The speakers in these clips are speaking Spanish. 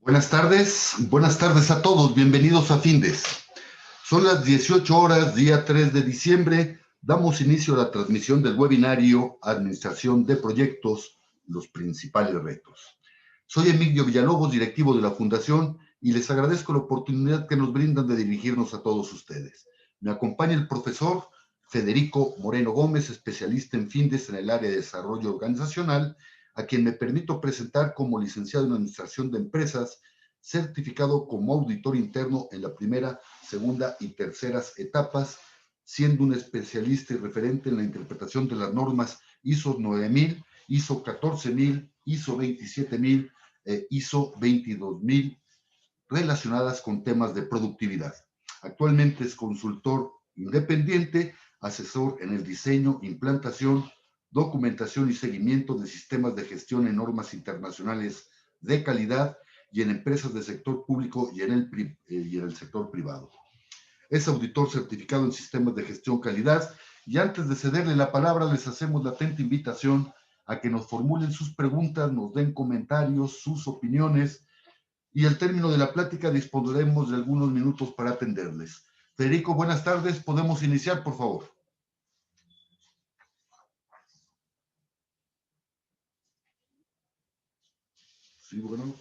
Buenas tardes a todos, bienvenidos a Findes. Son las 18 horas, día 3 de diciembre, damos inicio a la transmisión del webinario Administración de Proyectos, los principales retos. Soy Emilio Villalobos, directivo de la Fundación, y les agradezco la oportunidad que nos brindan de dirigirnos a todos ustedes. Me acompaña el profesor Federico Moreno Gómez, especialista en Findes en el área de desarrollo organizacional, a quien me permito presentar como licenciado en Administración de Empresas, certificado como auditor interno en la primera, segunda y terceras etapas, siendo un especialista y referente en la interpretación de las normas ISO 9000, ISO 14000, ISO 27000, ISO 22000, relacionadas con temas de productividad. Actualmente es consultor independiente, asesor en el diseño, implantación, documentación y seguimiento de sistemas de gestión en normas internacionales de calidad y en empresas del sector público y en el sector privado. Es auditor certificado en sistemas de gestión calidad y antes de cederle la palabra les hacemos la atenta invitación a que nos formulen sus preguntas, nos den comentarios, sus opiniones y al término de la plática dispondremos de algunos minutos para atenderles. Federico, buenas tardes. ¿Podemos iniciar, por favor? Sí, bueno.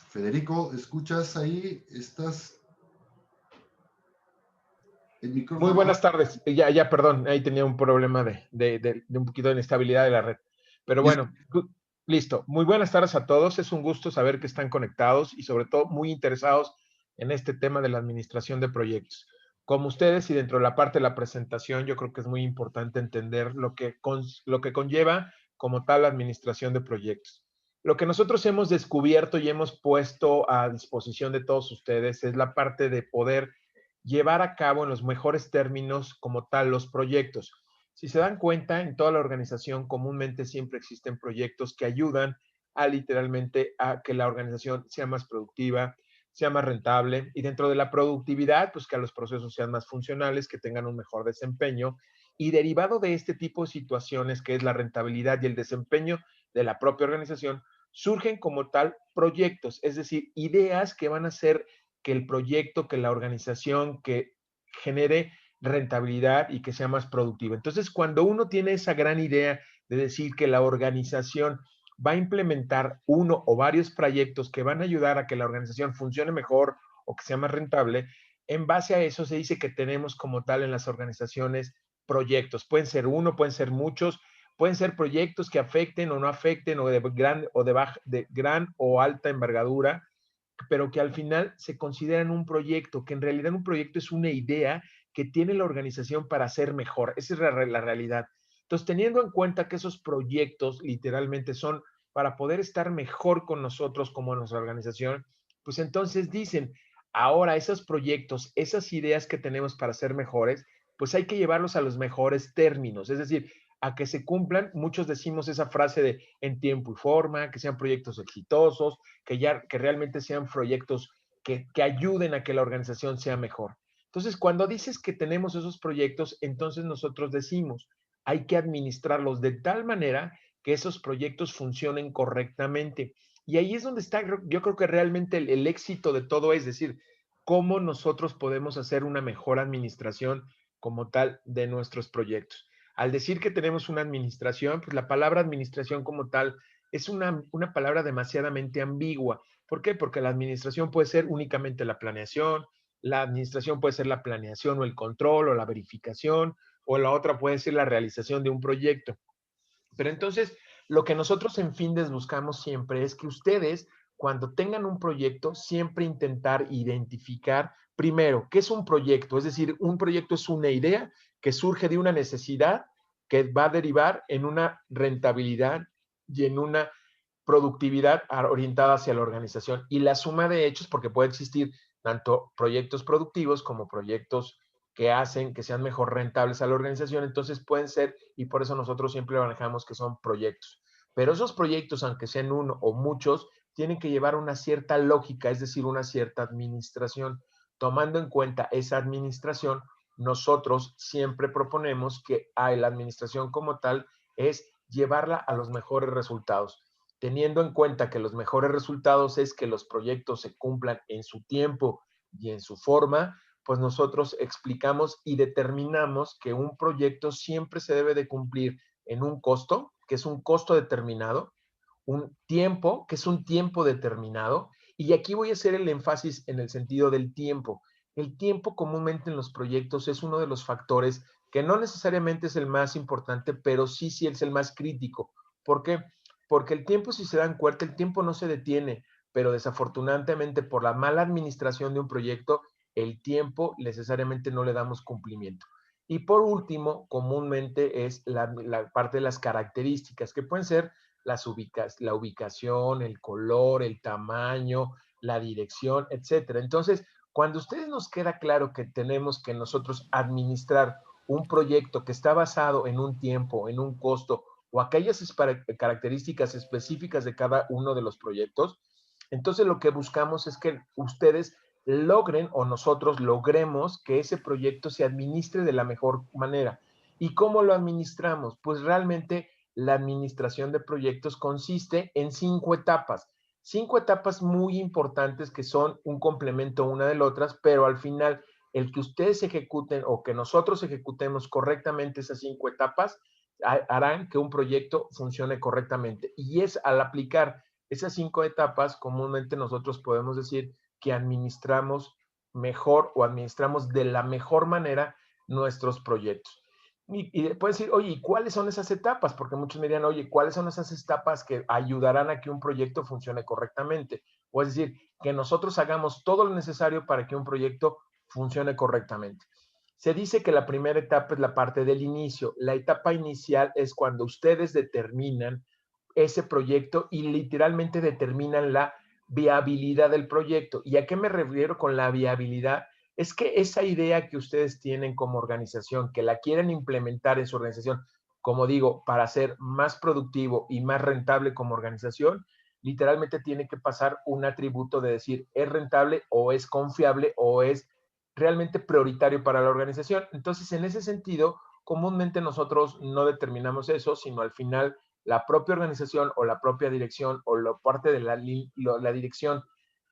Federico, ¿escuchas ahí? ¿Estás? El Muy micrófono. buenas tardes. Perdón, ahí tenía un problema de un poquito de inestabilidad de la red. Pero bueno, listo. Muy buenas tardes a todos. Es un gusto saber que están conectados y sobre todo muy interesados en este tema de la administración de proyectos. Como ustedes y dentro de la parte de la presentación, yo creo que es muy importante entender lo que conlleva como tal la administración de proyectos. Lo que nosotros hemos descubierto y hemos puesto a disposición de todos ustedes es la parte de poder llevar a cabo en los mejores términos como tal los proyectos. Si se dan cuenta, en toda la organización comúnmente siempre existen proyectos que ayudan a literalmente a que la organización sea más productiva, sea más rentable y dentro de la productividad, pues que los procesos sean más funcionales, que tengan un mejor desempeño y derivado de este tipo de situaciones que es la rentabilidad y el desempeño de la propia organización, surgen como tal proyectos, es decir, ideas que van a ser que el proyecto, que la organización, que genere rentabilidad y que sea más productiva. Entonces, cuando uno tiene esa gran idea de decir que la organización va a implementar uno o varios proyectos que van a ayudar a que la organización funcione mejor o que sea más rentable, en base a eso se dice que tenemos como tal en las organizaciones proyectos. Pueden ser uno, pueden ser muchos, pueden ser proyectos que afecten o no afecten o de gran o alta envergadura, pero que al final se consideran un proyecto, que en realidad un proyecto es una idea que tiene la organización para ser mejor. Esa es la realidad. Entonces, teniendo en cuenta que esos proyectos literalmente son para poder estar mejor con nosotros como nuestra organización, pues entonces dicen, ahora esos proyectos, esas ideas que tenemos para ser mejores, pues hay que llevarlos a los mejores términos, es decir, a que se cumplan, muchos decimos esa frase de en tiempo y forma, que sean proyectos exitosos, que realmente sean proyectos que ayuden a que la organización sea mejor. Entonces, cuando dices que tenemos esos proyectos, entonces nosotros decimos, hay que administrarlos de tal manera que esos proyectos funcionen correctamente. Y ahí es donde está, yo creo que realmente el éxito de todo es decir, cómo nosotros podemos hacer una mejor administración como tal de nuestros proyectos. Al decir que tenemos una administración, pues la palabra administración como tal es una palabra demasiadamente ambigua. ¿Por qué? Porque la administración puede ser únicamente la planeación, la administración puede ser la planeación o el control o la verificación, o la otra puede ser la realización de un proyecto. Pero entonces, lo que nosotros en Findes buscamos siempre es que ustedes, cuando tengan un proyecto, siempre intentar identificar primero qué es un proyecto. Es decir, un proyecto es una idea que surge de una necesidad que va a derivar en una rentabilidad y en una productividad orientada hacia la organización. Y la suma de hechos, porque puede existir tanto proyectos productivos como proyectos que hacen que sean mejor rentables a la organización, entonces pueden ser, y por eso nosotros siempre manejamos que son proyectos. Pero esos proyectos, aunque sean uno o muchos, tienen que llevar una cierta lógica, es decir, una cierta administración. Tomando en cuenta esa administración, nosotros siempre proponemos que a la administración como tal es llevarla a los mejores resultados, teniendo en cuenta que los mejores resultados es que los proyectos se cumplan en su tiempo y en su forma. Pues nosotros explicamos y determinamos que un proyecto siempre se debe de cumplir en un costo, que es un costo determinado, un tiempo, que es un tiempo determinado, y aquí voy a hacer el énfasis en el sentido del tiempo. El tiempo comúnmente en los proyectos es uno de los factores que no necesariamente es el más importante, pero sí es el más crítico. ¿Por qué? Porque el tiempo, si se dan cuenta, el tiempo no se detiene, pero desafortunadamente por la mala administración de un proyecto, el tiempo necesariamente no le damos cumplimiento. Y por último, comúnmente es la parte de las características, que pueden ser la ubicación, el color, el tamaño, la dirección, etcétera. Entonces, cuando a ustedes nos queda claro que tenemos que nosotros administrar un proyecto que está basado en un tiempo, en un costo o aquellas características específicas de cada uno de los proyectos, entonces lo que buscamos es que ustedes logren o nosotros logremos que ese proyecto se administre de la mejor manera. ¿Y cómo lo administramos? Pues realmente la administración de proyectos consiste en 5 etapas. 5 etapas muy importantes que son un complemento una de las otras, pero al final el que ustedes ejecuten o que nosotros ejecutemos correctamente esas 5 etapas harán que un proyecto funcione correctamente. Y es al aplicar esas 5 etapas, comúnmente nosotros podemos decir que administramos mejor o administramos de la mejor manera nuestros proyectos. Y puedes decir, oye, ¿y cuáles son esas etapas? Porque muchos me dirían, oye, ¿cuáles son esas etapas que ayudarán a que un proyecto funcione correctamente? O es decir, que nosotros hagamos todo lo necesario para que un proyecto funcione correctamente. Se dice que la primera etapa es la parte del inicio. La etapa inicial es cuando ustedes determinan ese proyecto y literalmente determinan la viabilidad del proyecto. ¿Y a qué me refiero con la viabilidad? Es que esa idea que ustedes tienen como organización, que la quieren implementar en su organización, como digo, para ser más productivo y más rentable como organización, literalmente tiene que pasar un atributo de decir, es rentable o es confiable o es realmente prioritario para la organización. Entonces, en ese sentido, comúnmente nosotros no determinamos eso, sino al final la propia organización o la propia dirección o la parte de la dirección,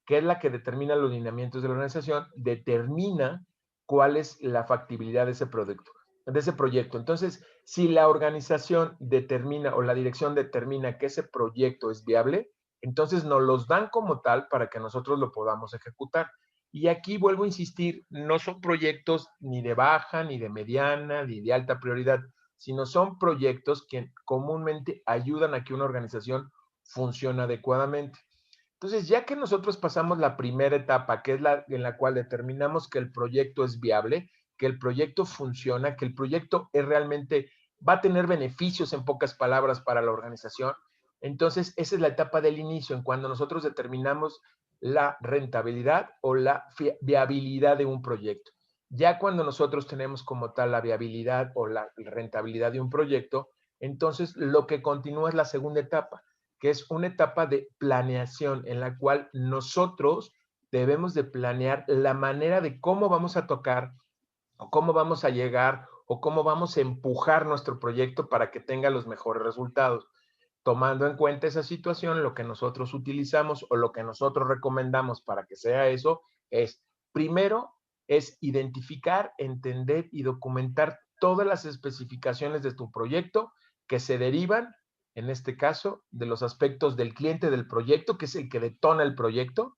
que es la que determina los lineamientos de la organización, determina cuál es la factibilidad de ese producto, de ese proyecto. Entonces, si la organización determina o la dirección determina que ese proyecto es viable, entonces nos los dan como tal para que nosotros lo podamos ejecutar. Y aquí vuelvo a insistir, no son proyectos ni de baja, ni de mediana, ni de alta prioridad, sino son proyectos que comúnmente ayudan a que una organización funcione adecuadamente. Entonces, ya que nosotros pasamos la primera etapa, que es la en la cual determinamos que el proyecto es viable, que el proyecto funciona, que el proyecto es realmente va a tener beneficios en pocas palabras para la organización, entonces esa es la etapa del inicio, en cuando nosotros determinamos la rentabilidad o la viabilidad de un proyecto. Ya cuando nosotros tenemos como tal la viabilidad o la rentabilidad de un proyecto, entonces lo que continúa es la segunda etapa, que es una etapa de planeación en la cual nosotros debemos de planear la manera de cómo vamos a tocar o cómo vamos a llegar o cómo vamos a empujar nuestro proyecto para que tenga los mejores resultados. Tomando en cuenta esa situación, lo que nosotros utilizamos o lo que nosotros recomendamos para que sea eso es, primero, es identificar, entender y documentar todas las especificaciones de tu proyecto que se derivan, en este caso, de los aspectos del cliente del proyecto, que es el que detona el proyecto,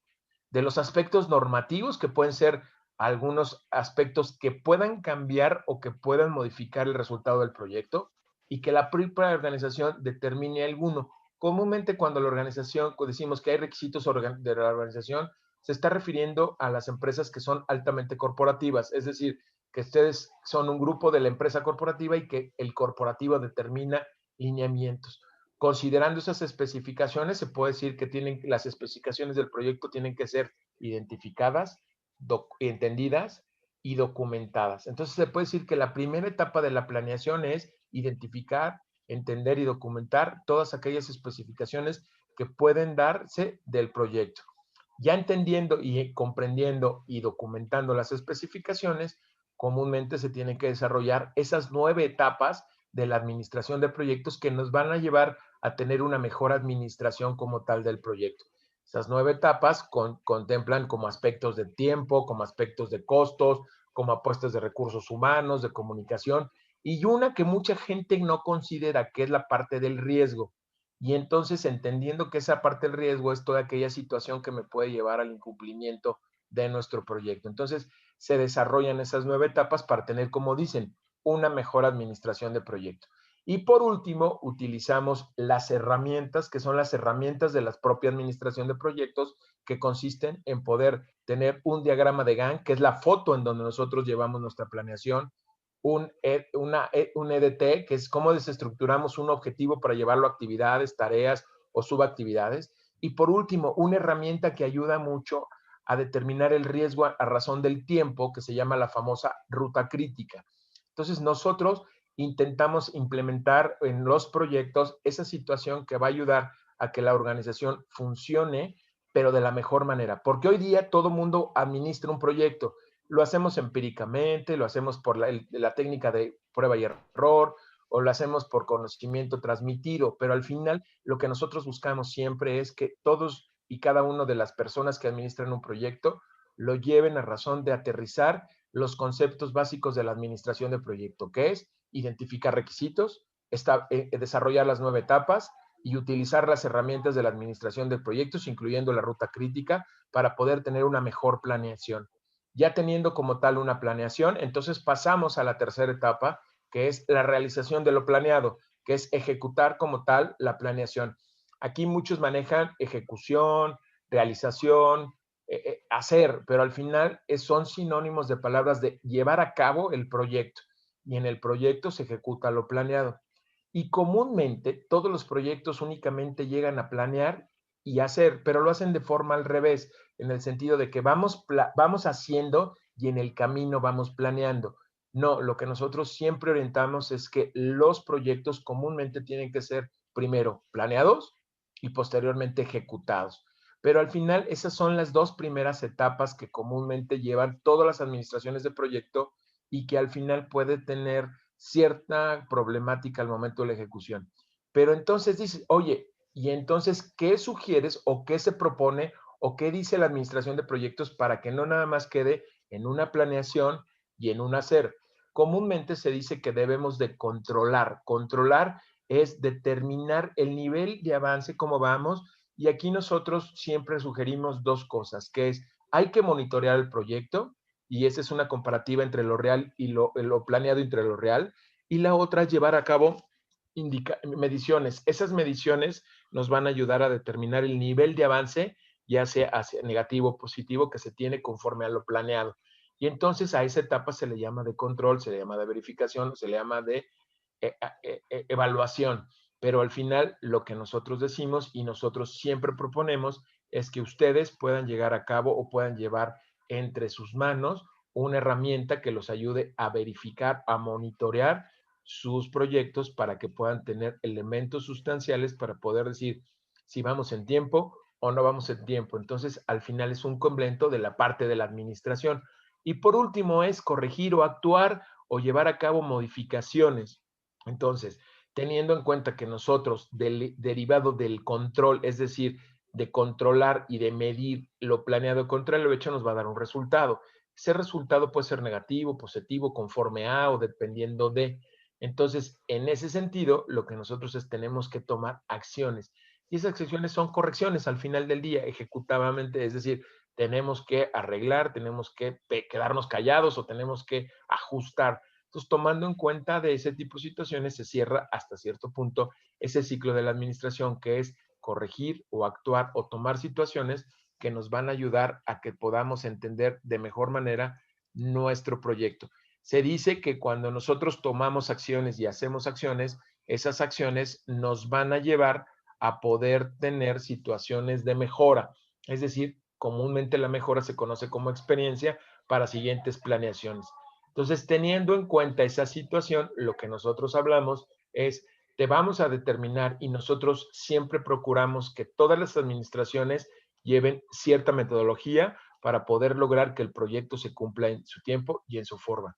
de los aspectos normativos, que pueden ser algunos aspectos que puedan cambiar o que puedan modificar el resultado del proyecto, y que la propia organización determine alguno. Comúnmente cuando la organización decimos que hay requisitos de la organización, se está refiriendo a las empresas que son altamente corporativas, es decir, que ustedes son un grupo de la empresa corporativa y que el corporativo determina lineamientos. Considerando esas especificaciones, se puede decir que las especificaciones del proyecto tienen que ser identificadas, entendidas y documentadas. Entonces, se puede decir que la primera etapa de la planeación es identificar, entender y documentar todas aquellas especificaciones que pueden darse del proyecto. Ya entendiendo y comprendiendo y documentando las especificaciones, comúnmente se tienen que desarrollar esas 9 etapas de la administración de proyectos que nos van a llevar a tener una mejor administración como tal del proyecto. Esas 9 etapas contemplan como aspectos de tiempo, como aspectos de costos, como apuestas de recursos humanos, de comunicación, y una que mucha gente no considera, que es la parte del riesgo. Y entonces, entendiendo que esa parte del riesgo es toda aquella situación que me puede llevar al incumplimiento de nuestro proyecto. Entonces, se desarrollan esas 9 etapas para tener, como dicen, una mejor administración de proyecto. Y por último, utilizamos las herramientas, que son las herramientas de la propia administración de proyectos, que consisten en poder tener un diagrama de Gantt, que es la foto en donde nosotros llevamos nuestra planeación, un EDT, que es cómo desestructuramos un objetivo para llevarlo a actividades, tareas o subactividades. Y por último, una herramienta que ayuda mucho a determinar el riesgo a razón del tiempo, que se llama la famosa ruta crítica. Entonces, nosotros intentamos implementar en los proyectos esa situación que va a ayudar a que la organización funcione, pero de la mejor manera. Porque hoy día todo mundo administra un proyecto. Lo hacemos empíricamente, lo hacemos por la técnica de prueba y error, o lo hacemos por conocimiento transmitido, pero al final lo que nosotros buscamos siempre es que todos y cada una de las personas que administran un proyecto lo lleven a razón de aterrizar los conceptos básicos de la administración de proyecto, que es identificar requisitos, desarrollar las 9 etapas y utilizar las herramientas de la administración de proyectos, incluyendo la ruta crítica, para poder tener una mejor planeación. Ya teniendo como tal una planeación, entonces pasamos a la tercera etapa, que es la realización de lo planeado, que es ejecutar como tal la planeación. Aquí muchos manejan ejecución, realización, hacer, pero al final son sinónimos de palabras de llevar a cabo el proyecto, y en el proyecto se ejecuta lo planeado. Y comúnmente todos los proyectos únicamente llegan a planear y hacer, pero lo hacen de forma al revés, en el sentido de que vamos haciendo y en el camino vamos planeando. No, lo que nosotros siempre orientamos es que los proyectos comúnmente tienen que ser primero planeados y posteriormente ejecutados. Pero al final esas son las 2 primeras etapas que comúnmente llevan todas las administraciones de proyecto y que al final puede tener cierta problemática al momento de la ejecución. Pero entonces dices, oye, ¿y entonces qué sugieres o qué se propone o qué dice la administración de proyectos para que no nada más quede en una planeación y en un hacer? Comúnmente se dice que debemos de controlar. Controlar es determinar el nivel de avance, cómo vamos, y aquí nosotros siempre sugerimos 2 cosas, que es, hay que monitorear el proyecto, y esa es una comparativa entre lo real y lo planeado entre lo real, y la otra es llevar a cabo mediciones. Esas mediciones nos van a ayudar a determinar el nivel de avance, ya sea hacia negativo o positivo, que se tiene conforme a lo planeado. Y entonces a esa etapa se le llama de control, se le llama de verificación, se le llama de evaluación. Pero al final lo que nosotros decimos y nosotros siempre proponemos es que ustedes puedan llegar a cabo o puedan llevar entre sus manos una herramienta que los ayude a verificar, a monitorear sus proyectos para que puedan tener elementos sustanciales para poder decir si vamos en tiempo o no vamos en tiempo. Entonces, al final es un complemento de la parte de la administración. Y por último es corregir o actuar o llevar a cabo modificaciones. Entonces, teniendo en cuenta que nosotros, derivado del control, es decir, de controlar y de medir lo planeado contra lo hecho, nos va a dar un resultado. Ese resultado puede ser negativo, positivo, conforme a o dependiendo de. Entonces, en ese sentido, lo que nosotros tenemos que tomar acciones. Y esas acciones son correcciones al final del día, ejecutivamente, es decir, tenemos que arreglar, tenemos que quedarnos callados o tenemos que ajustar. Entonces, tomando en cuenta de ese tipo de situaciones, se cierra hasta cierto punto ese ciclo de la administración, que es corregir o actuar o tomar situaciones que nos van a ayudar a que podamos entender de mejor manera nuestro proyecto. Se dice que cuando nosotros tomamos acciones y hacemos acciones, esas acciones nos van a llevar a poder tener situaciones de mejora. Es decir, comúnmente la mejora se conoce como experiencia para siguientes planeaciones. Entonces, teniendo en cuenta esa situación, lo que nosotros hablamos es, te vamos a determinar y nosotros siempre procuramos que todas las administraciones lleven cierta metodología para poder lograr que el proyecto se cumpla en su tiempo y en su forma.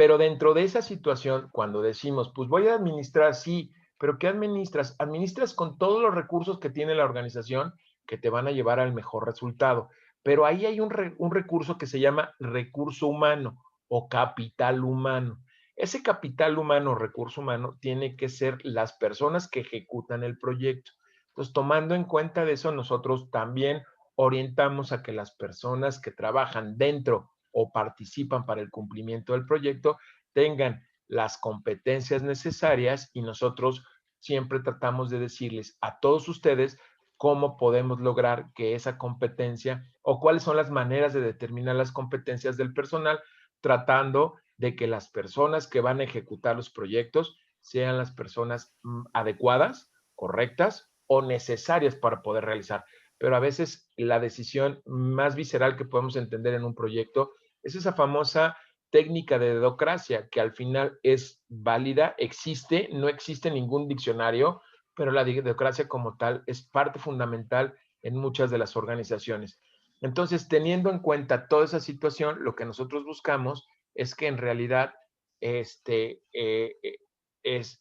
Pero dentro de esa situación, cuando decimos, pues voy a administrar, sí, pero ¿qué administras? Administras con todos los recursos que tiene la organización que te van a llevar al mejor resultado. Pero ahí hay un recurso que se llama recurso humano o capital humano. Ese capital humano o recurso humano tiene que ser las personas que ejecutan el proyecto. Entonces, tomando en cuenta de eso, nosotros también orientamos a que las personas que trabajan dentro o participan para el cumplimiento del proyecto tengan las competencias necesarias y nosotros siempre tratamos de decirles a todos ustedes cómo podemos lograr que esa competencia o cuáles son las maneras de determinar las competencias del personal, tratando de que las personas que van a ejecutar los proyectos sean las personas adecuadas, correctas o necesarias para poder realizar. Pero a veces la decisión más visceral que podemos entender en un proyecto es esa famosa técnica de dedocracia, que al final es válida, existe, no existe ningún diccionario, pero la dedocracia como tal es parte fundamental en muchas de las organizaciones. Entonces, teniendo en cuenta toda esa situación, lo que nosotros buscamos es que en realidad es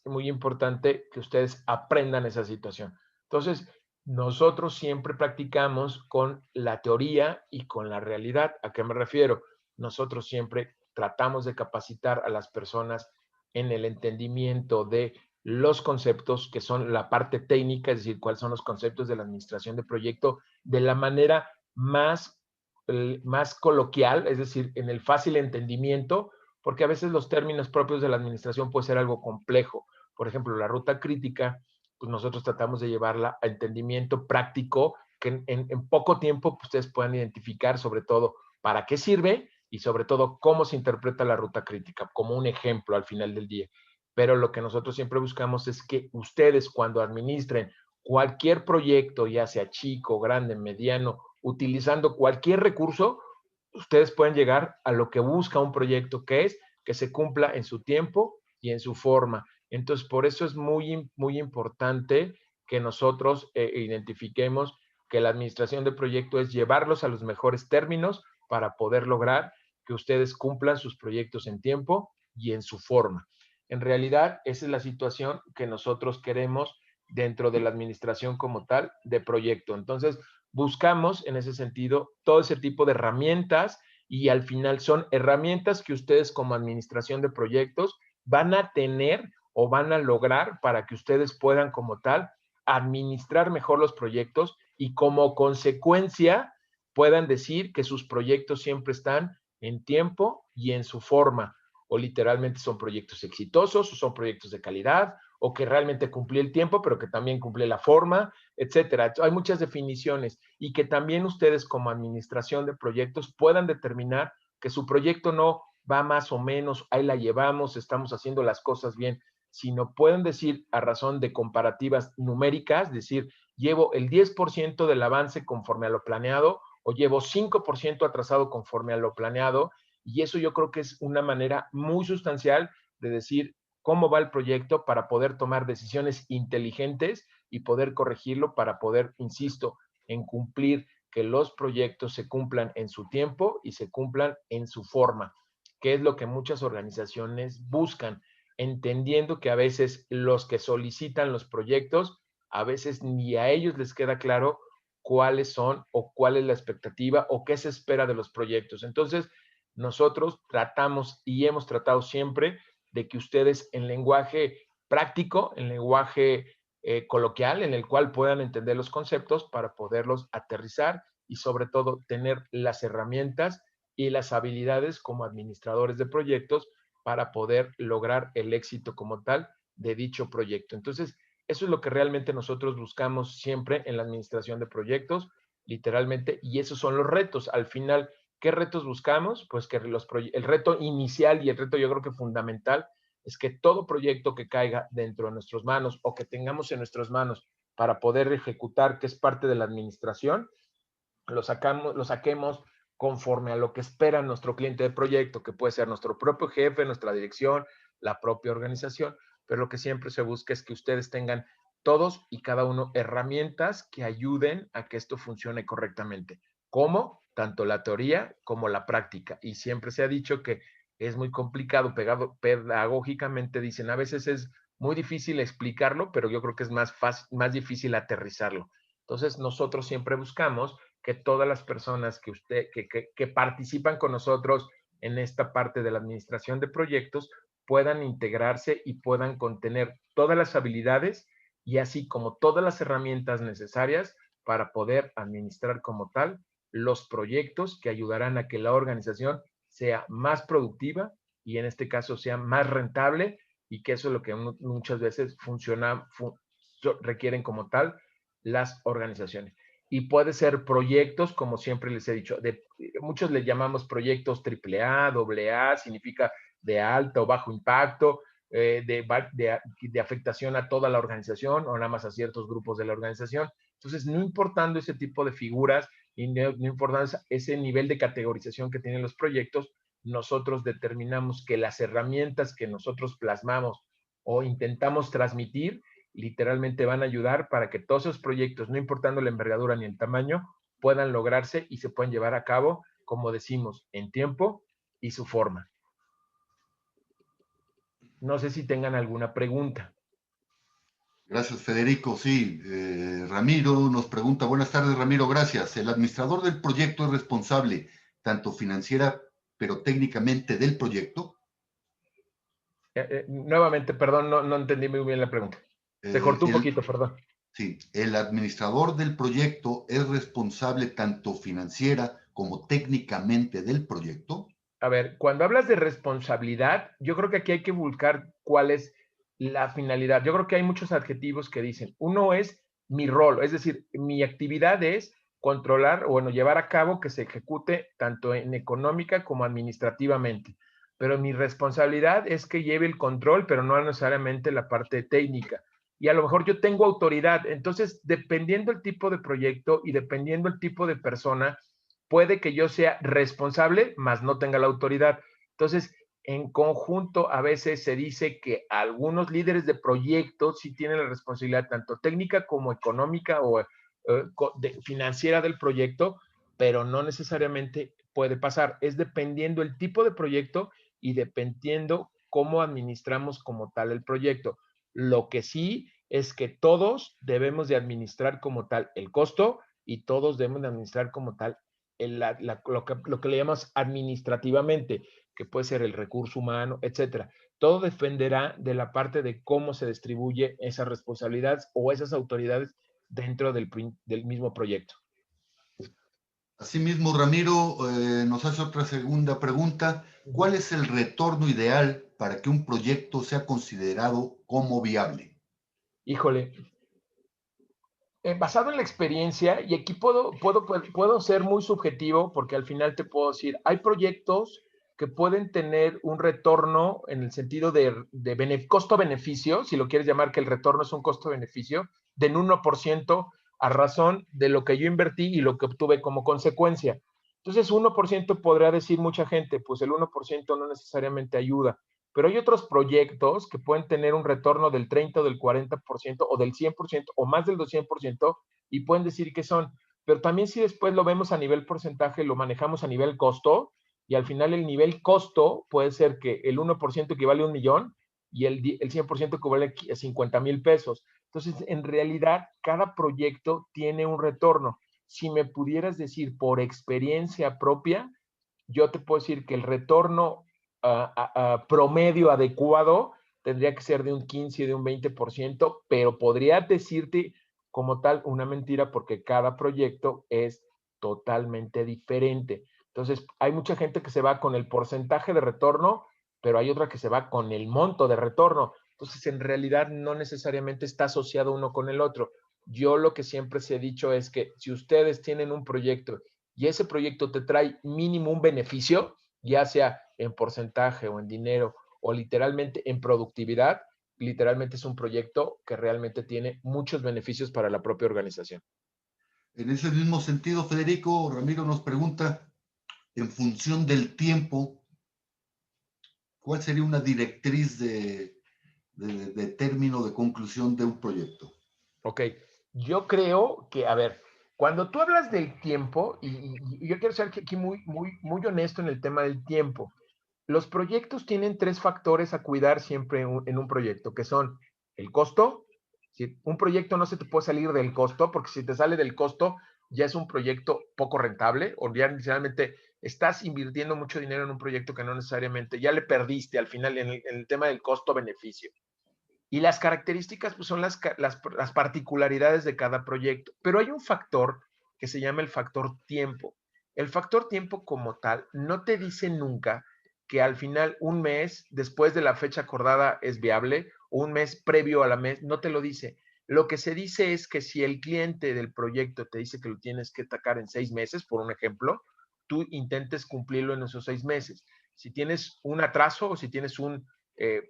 muy importante que ustedes aprendan esa situación. Entonces, nosotros siempre practicamos con la teoría y con la realidad. ¿A qué me refiero? Nosotros siempre tratamos de capacitar a las personas en el entendimiento de los conceptos que son la parte técnica, es decir, cuáles son los conceptos de la administración de proyecto de la manera más coloquial, es decir, en el fácil entendimiento, porque a veces los términos propios de la administración puede ser algo complejo. Por ejemplo, la ruta crítica, pues nosotros tratamos de llevarla a entendimiento práctico, que en poco tiempo pues, ustedes puedan identificar sobre todo para qué sirve y sobre todo cómo se interpreta la ruta crítica, como un ejemplo al final del día. Pero lo que nosotros siempre buscamos es que ustedes cuando administren cualquier proyecto, ya sea chico, grande, mediano, utilizando cualquier recurso, ustedes pueden llegar a lo que busca un proyecto, que es que se cumpla en su tiempo y en su forma. Entonces, por eso es muy importante que nosotros identifiquemos que la administración de proyecto es llevarlos a los mejores términos para poder lograr que ustedes cumplan sus proyectos en tiempo y en su forma. En realidad, esa es la situación que nosotros queremos dentro de la administración como tal de proyecto. Entonces, buscamos en ese sentido todo ese tipo de herramientas y al final son herramientas que ustedes como administración de proyectos van a tener o van a lograr para que ustedes puedan como tal administrar mejor los proyectos y como consecuencia puedan decir que sus proyectos siempre están en tiempo y en su forma, o literalmente son proyectos exitosos, o son proyectos de calidad, o que realmente cumplí el tiempo, pero que también cumplí la forma, etcétera. Hay muchas definiciones y que también ustedes como administración de proyectos puedan determinar que su proyecto no va más o menos, ahí la llevamos, estamos haciendo las cosas bien, sino pueden decir a razón de comparativas numéricas, decir, llevo el 10% del avance conforme a lo planeado o llevo 5% atrasado conforme a lo planeado, y eso yo creo que es una manera muy sustancial de decir cómo va el proyecto para poder tomar decisiones inteligentes y poder corregirlo para poder, insisto, en cumplir que los proyectos se cumplan en su tiempo y se cumplan en su forma, que es lo que muchas organizaciones buscan, entendiendo que a veces los que solicitan los proyectos, a veces ni a ellos les queda claro cuáles son o cuál es la expectativa o qué se espera de los proyectos. Entonces, nosotros tratamos y hemos tratado siempre de que ustedes en lenguaje práctico, en lenguaje coloquial, en el cual puedan entender los conceptos para poderlos aterrizar y sobre todo tener las herramientas y las habilidades como administradores de proyectos para poder lograr el éxito como tal de dicho proyecto. Entonces, eso es lo que realmente nosotros buscamos siempre en la administración de proyectos, literalmente, y esos son los retos. Al final, ¿qué retos buscamos? Pues que el reto inicial y el reto yo creo que fundamental es que todo proyecto que caiga dentro de nuestras manos o que tengamos en nuestras manos para poder ejecutar, que es parte de la administración, lo saquemos conforme a lo que espera nuestro cliente de proyecto, que puede ser nuestro propio jefe, nuestra dirección, la propia organización, pero lo que siempre se busca es que ustedes tengan todos y cada uno herramientas que ayuden a que esto funcione correctamente. ¿Cómo? Tanto la teoría como la práctica. Y siempre se ha dicho que es muy complicado, pedagógicamente dicen, a veces es muy difícil explicarlo, pero yo creo que es más fácil, más difícil aterrizarlo. Entonces, nosotros siempre buscamos que todas las personas que participan con nosotros en esta parte de la administración de proyectos puedan integrarse y puedan contener todas las habilidades y así como todas las herramientas necesarias para poder administrar como tal los proyectos que ayudarán a que la organización sea más productiva y en este caso sea más rentable y que eso es lo que muchas veces requieren como tal las organizaciones. Y puede ser proyectos, como siempre les he dicho, muchos le llamamos proyectos AAA, AA, significa de alto o bajo impacto, de afectación a toda la organización o nada más a ciertos grupos de la organización. Entonces, no importando ese tipo de figuras y no importando ese nivel de categorización que tienen los proyectos, nosotros determinamos que las herramientas que nosotros plasmamos o intentamos transmitir literalmente van a ayudar para que todos esos proyectos, no importando la envergadura ni el tamaño, puedan lograrse y se puedan llevar a cabo, como decimos, en tiempo y su forma. No sé si tengan alguna pregunta. Gracias, Federico. Sí, Ramiro nos pregunta, buenas tardes, Ramiro, gracias. ¿El administrador del proyecto es responsable tanto financiera, pero técnicamente del proyecto? Nuevamente, perdón, no entendí muy bien la pregunta. Se cortó un poquito, perdón. Sí, el administrador del proyecto es responsable tanto financiera como técnicamente del proyecto. A ver, cuando hablas de responsabilidad, yo creo que aquí hay que buscar cuál es la finalidad. Yo creo que hay muchos adjetivos que dicen. Uno es mi rol, es decir, mi actividad es controlar o bueno, llevar a cabo que se ejecute tanto en económica como administrativamente. Pero mi responsabilidad es que lleve el control, pero no necesariamente la parte técnica. Y a lo mejor yo tengo autoridad. Entonces, dependiendo el tipo de proyecto y dependiendo el tipo de persona, puede que yo sea responsable, mas no tenga la autoridad. Entonces, en conjunto, a veces se dice que algunos líderes de proyectos sí tienen la responsabilidad tanto técnica como económica o financiera del proyecto, pero no necesariamente puede pasar. Es dependiendo el tipo de proyecto y dependiendo cómo administramos como tal el proyecto. Lo que sí es que todos debemos de administrar como tal el costo y todos debemos de administrar como tal lo que le llamamos administrativamente, que puede ser el recurso humano, etcétera. Todo dependerá de la parte de cómo se distribuye esas responsabilidades o esas autoridades dentro del mismo proyecto. Asimismo, Ramiro nos hace otra segunda pregunta. ¿Cuál es el retorno ideal para que un proyecto sea considerado como viable? Híjole, basado en la experiencia, y aquí puedo ser muy subjetivo porque al final te puedo decir, hay proyectos que pueden tener un retorno en el sentido de costo-beneficio, si lo quieres llamar que el retorno es un costo-beneficio, del 1% a razón de lo que yo invertí y lo que obtuve como consecuencia. Entonces, 1% podría decir mucha gente, pues el 1% no necesariamente ayuda, pero hay otros proyectos que pueden tener un retorno del 30 o del 40% o del 100% o más del 200% y pueden decir que son. Pero también si después lo vemos a nivel porcentaje, lo manejamos a nivel costo y al final el nivel costo puede ser que el 1% equivale a 1,000,000 y el 100% equivale a 50,000 pesos. Entonces, en realidad, cada proyecto tiene un retorno. Si me pudieras decir por experiencia propia, yo te puedo decir que el retorno promedio adecuado tendría que ser de un 15 y de un 20%, pero podría decirte como tal una mentira porque cada proyecto es totalmente diferente. Entonces, hay mucha gente que se va con el porcentaje de retorno, pero hay otra que se va con el monto de retorno. Entonces, en realidad no necesariamente está asociado uno con el otro. Yo lo que siempre se he dicho es que si ustedes tienen un proyecto y ese proyecto te trae mínimo un beneficio, ya sea en porcentaje o en dinero o literalmente en productividad, literalmente es un proyecto que realmente tiene muchos beneficios para la propia organización. En ese mismo sentido, Federico, Ramiro nos pregunta, en función del tiempo, ¿cuál sería una directriz de término, de conclusión de un proyecto? Ok, yo creo que, a ver, cuando tú hablas del tiempo, y yo quiero ser aquí muy honesto en el tema del tiempo, los proyectos tienen 3 factores a cuidar siempre en un proyecto, que son el costo. Si un proyecto no se te puede salir del costo, porque si te sale del costo, ya es un proyecto poco rentable, o ya necesariamente estás invirtiendo mucho dinero en un proyecto que no necesariamente, ya le perdiste al final en el tema del costo-beneficio. Y las características pues, son las particularidades de cada proyecto. Pero hay un factor que se llama el factor tiempo. El factor tiempo como tal no te dice nunca que al final un mes después de la fecha acordada es viable o un mes previo a la mes, no te lo dice. Lo que se dice es que si el cliente del proyecto te dice que lo tienes que atacar en 6 meses, por un ejemplo, tú intentes cumplirlo en esos 6 meses. Si tienes un atraso o si tienes un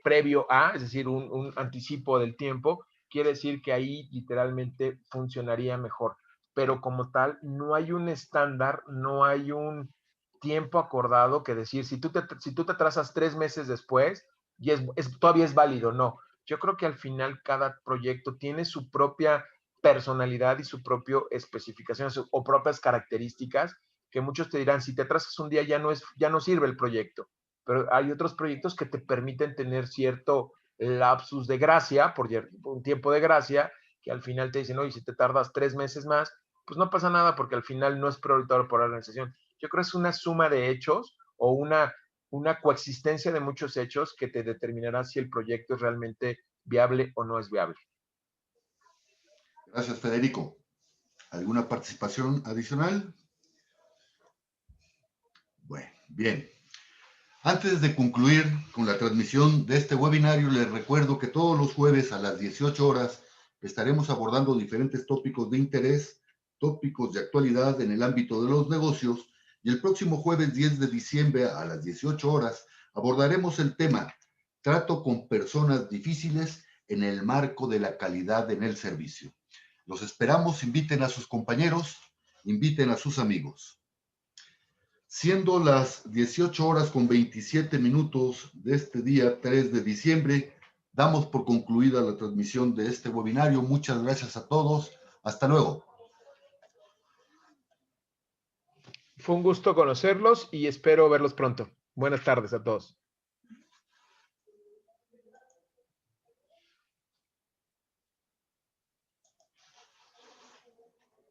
previo a, es decir, un anticipo del tiempo, quiere decir que ahí literalmente funcionaría mejor. Pero como tal, no hay un estándar, no hay un tiempo acordado que decir, si tú te atrasas 3 meses después, y todavía es válido, no. Yo creo que al final cada proyecto tiene su propia personalidad y su propia especificación o propias características que muchos te dirán, si te atrasas un día ya no sirve el proyecto, pero hay otros proyectos que te permiten tener cierto lapsus de gracia, por un tiempo de gracia, que al final te dicen, oye, si te tardas 3 meses más, pues no pasa nada porque al final no es prioritario para la organización. Yo creo que es una suma de hechos o una coexistencia de muchos hechos que te determinará si el proyecto es realmente viable o no es viable. Gracias, Federico. ¿Alguna participación adicional? Bueno, bien. Antes de concluir con la transmisión de este webinario, les recuerdo que todos los jueves a las 18 horas estaremos abordando diferentes tópicos de interés, tópicos de actualidad en el ámbito de los negocios, y el próximo jueves 10 de diciembre a las 18 horas abordaremos el tema trato con personas difíciles en el marco de la calidad en el servicio. Los esperamos, inviten a sus compañeros, inviten a sus amigos. Siendo las 18 horas con 27 minutos de este día 3 de diciembre, damos por concluida la transmisión de este webinario. Muchas gracias a todos. Hasta luego. Fue un gusto conocerlos y espero verlos pronto. Buenas tardes a todos.